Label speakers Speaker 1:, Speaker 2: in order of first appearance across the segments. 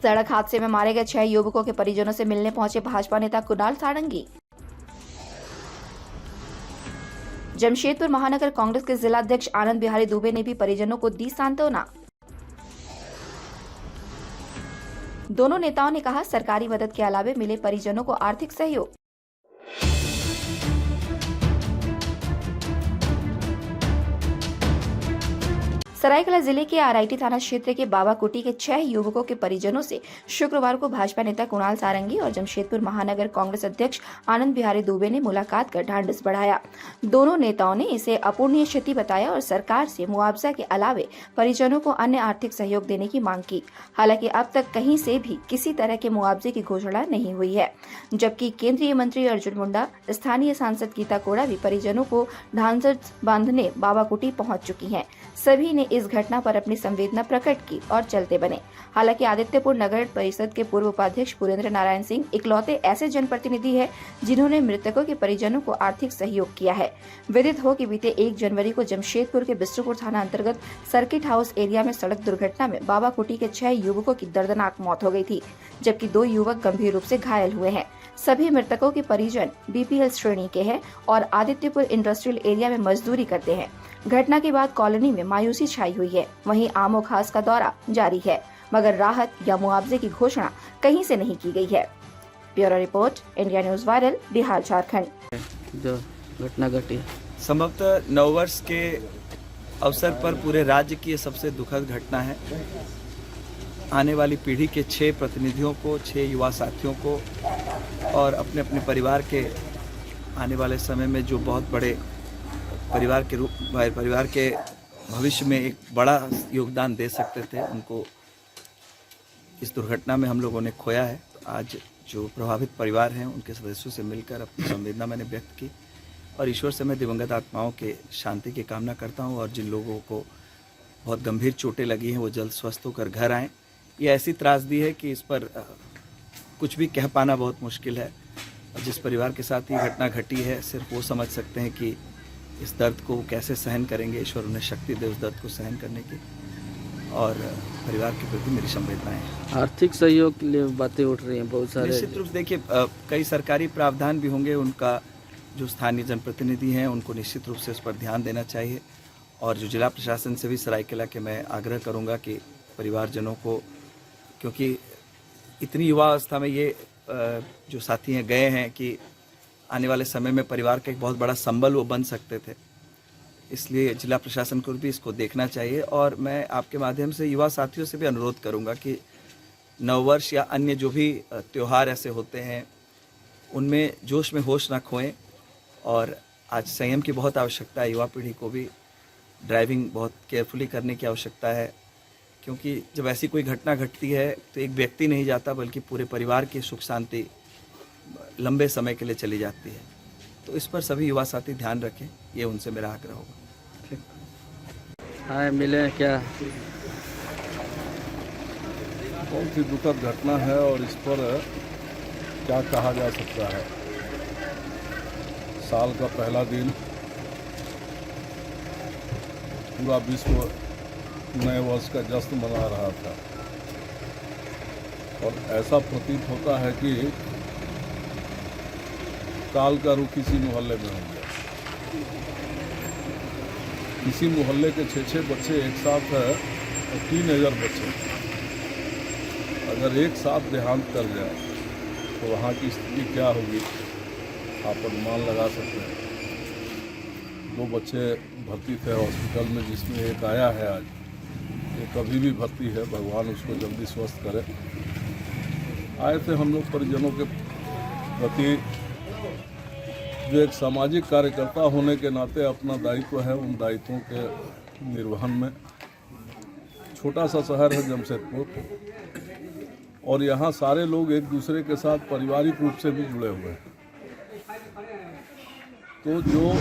Speaker 1: सड़क हादसे में मारे गए 6 युवकों के परिजनों से मिलने पहुंचे भाजपा नेता कुणाल सारंगी। जमशेदपुर महानगर कांग्रेस के जिला अध्यक्ष आनंद बिहारी दुबे ने भी परिजनों को दी सांत्वना। दोनों नेताओं ने कहा, सरकारी मदद के अलावे मिले परिजनों को आर्थिक सहयोग। सरायकेला जिले के आरआईटी थाना क्षेत्र के बाबाकुटी के 6 युवकों के परिजनों से शुक्रवार को भाजपा नेता कुणाल सारंगी और जमशेदपुर महानगर कांग्रेस अध्यक्ष आनंद बिहारी दुबे ने मुलाकात कर ढांढस बढ़ाया। दोनों नेताओं ने इसे अपूरणीय क्षति बताया और सरकार से मुआवजा के अलावे परिजनों को अन्य आर्थिक सहयोग देने की मांग की। हालांकि अब तक कहीं से भी किसी तरह के मुआवजे की घोषणा नहीं हुई है, जबकि केंद्रीय मंत्री अर्जुन मुंडा, स्थानीय सांसद गीता कोड़ा भी परिजनों को ढांढस बांधने बाबाकुटी पहुंच चुकी हैं। सभी ने इस घटना पर अपनी संवेदना प्रकट की और चलते बने। हालांकि आदित्यपुर नगर परिषद के पूर्व उपाध्यक्ष पुरेंद्र नारायण सिंह इकलौते ऐसे जनप्रतिनिधि है जिन्होंने मृतकों के परिजनों को आर्थिक सहयोग किया है। विदित हो कि बीते 1 जनवरी को जमशेदपुर के बिस्ट्रपुर थाना अंतर्गत सर्किट हाउस एरिया में सड़क दुर्घटना में बाबाकुटी के 6 युवकों की दर्दनाक मौत हो गई थी, जबकि 2 युवक गंभीर रूप से घायल हुए हैं। सभी मृतकों के परिजन बीपीएल श्रेणी के हैं और आदित्यपुर इंडस्ट्रियल एरिया में मजदूरी करते हैं। घटना के बाद कॉलोनी में मायूसी छाई हुई है। वहीं आमो खास का दौरा जारी है, मगर राहत या मुआवजे की घोषणा कहीं से नहीं की गई है। Bureau report, India news viral, Bihar Jharkhand.
Speaker 2: जो घटना घटी
Speaker 3: संभवतः नववर्ष के अवसर पर पूरे राज्य की ये सबसे दुखद घटना है। आने वाली पीढ़ी के 6 प्रतिनिधियों को, 6 युवा साथियों को और अपने अपने परिवार के आने वाले समय में जो बहुत बड़े परिवार के भविष्य में एक बड़ा योगदान दे सकते थे, उनको इस दुर्घटना में हम लोगों ने खोया है। तो आज जो प्रभावित परिवार हैं उनके सदस्यों से मिलकर अपनी संवेदना मैंने व्यक्त की और ईश्वर से मैं दिवंगत आत्माओं के शांति की कामना करता हूं और जिन लोगों को बहुत गंभीर चोटें लगी हैं वो जल्द स्वस्थ होकर घर आएँ। ये ऐसी त्रासदी है कि इस पर कुछ भी कह पाना बहुत मुश्किल है। और जिस परिवार के साथ ये घटना घटी है, सिर्फ वो समझ सकते हैं कि इस दर्द को कैसे सहन करेंगे। ईश्वर उन्हें शक्ति दे उस दर्द को सहन करने की। और परिवार के प्रति मेरी संवेदनाएं।
Speaker 2: आर्थिक सहयोग के लिए बातें उठ रही हैं बहुत सारे।
Speaker 3: निश्चित रूप से देखिए, कई सरकारी प्रावधान भी होंगे, उनका जो स्थानीय जनप्रतिनिधि हैं उनको निश्चित रूप से उस पर ध्यान देना चाहिए। और जो जिला प्रशासन से भी सरायकेला के मैं आग्रह करूँगा कि परिवारजनों को, क्योंकि इतनी युवा अवस्था में ये जो साथी हैं गए हैं कि आने वाले समय में परिवार का एक बहुत बड़ा संबल वो बन सकते थे, इसलिए जिला प्रशासन को भी इसको देखना चाहिए। और मैं आपके माध्यम से युवा साथियों से भी अनुरोध करूंगा कि नववर्ष या अन्य जो भी त्यौहार ऐसे होते हैं उनमें जोश में होश ना खोएं। और आज संयम की बहुत आवश्यकता है। युवा पीढ़ी को भी ड्राइविंग बहुत केयरफुली करने की आवश्यकता है, क्योंकि जब ऐसी कोई घटना घटती है तो एक व्यक्ति नहीं जाता बल्कि पूरे परिवार की सुख शांति लंबे समय के लिए चली जाती है। तो इस पर सभी युवा साथी ध्यान रखें, ये उनसे मेरा आग्रह होगा।
Speaker 2: हाँ, मिले क्या?
Speaker 4: बहुत ही दुखद घटना है और इस पर क्या कहा जा सकता है। साल का पहला दिन, पूरा विश्व नए वर्ष का जश्न मना रहा था और ऐसा प्रतीत होता है कि काल का रुख इसी मोहल्ले में हो गया। इसी मोहल्ले के 6 बच्चे एक साथ है और 3,000 बच्चे अगर एक साथ देहांत कर जाए तो वहाँ की स्थिति क्या होगी आप अनुमान लगा सकते हैं। 2 बच्चे भर्ती थे हॉस्पिटल में, जिसमें एक आया है आज। ये कभी भी भर्ती है, भगवान उसको जल्दी स्वस्थ करे। आए थे हम लोग परिजनों के प्रति, जो एक सामाजिक कार्यकर्ता होने के नाते अपना दायित्व है, उन दायित्वों के निर्वहन में। छोटा सा शहर है जमशेदपुर और यहाँ सारे लोग एक दूसरे के साथ पारिवारिक रूप से भी जुड़े हुए हैं। तो जो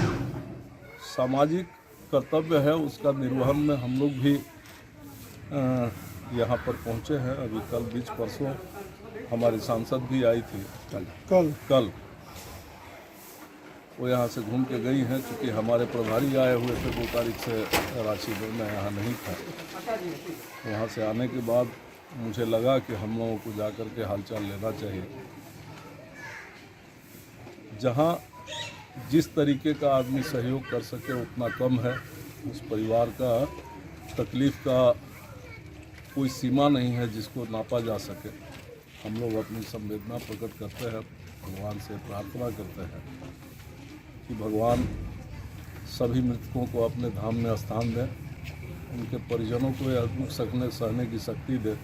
Speaker 4: सामाजिक कर्तव्य है उसका निर्वहन में हम लोग भी यहाँ पर पहुँचे हैं। अभी कल बीच परसों हमारी सांसद भी आई थी, कल वो यहाँ से घूम के गई हैं। चूँकि हमारे प्रभारी आए हुए थे 2 तारीख से रांची में, मैं यहाँ नहीं था। वहाँ से आने के बाद मुझे लगा कि हम लोगों को जाकर के हालचाल लेना चाहिए। जहाँ जिस तरीके का आदमी सहयोग कर सके उतना कम है। उस परिवार का तकलीफ़ का कोई सीमा नहीं है जिसको नापा जा सके। हम लोग अपनी संवेदना प्रकट करते हैं, भगवान से प्रार्थना करते हैं कि भगवान सभी मृतकों को अपने धाम में स्थान दें, उनके परिजनों को यह दुख सहने की शक्ति दे,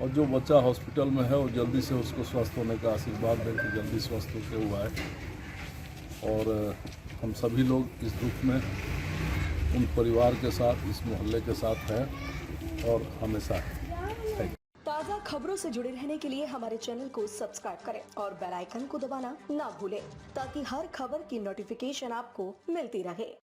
Speaker 4: और जो बच्चा हॉस्पिटल में है वो जल्दी से उसको स्वस्थ होने का आशीर्वाद दें कि जल्दी स्वस्थ होकर हुआ है। और हम सभी लोग इस दुख में उन परिवार के साथ, इस मोहल्ले के साथ हैं और हमेशा है।
Speaker 5: ताज़ा खबरों से जुड़े रहने के लिए हमारे चैनल को सब्सक्राइब करें और बेल आइकन को दबाना ना भूलें ताकि हर खबर की नोटिफिकेशन आपको मिलती रहे।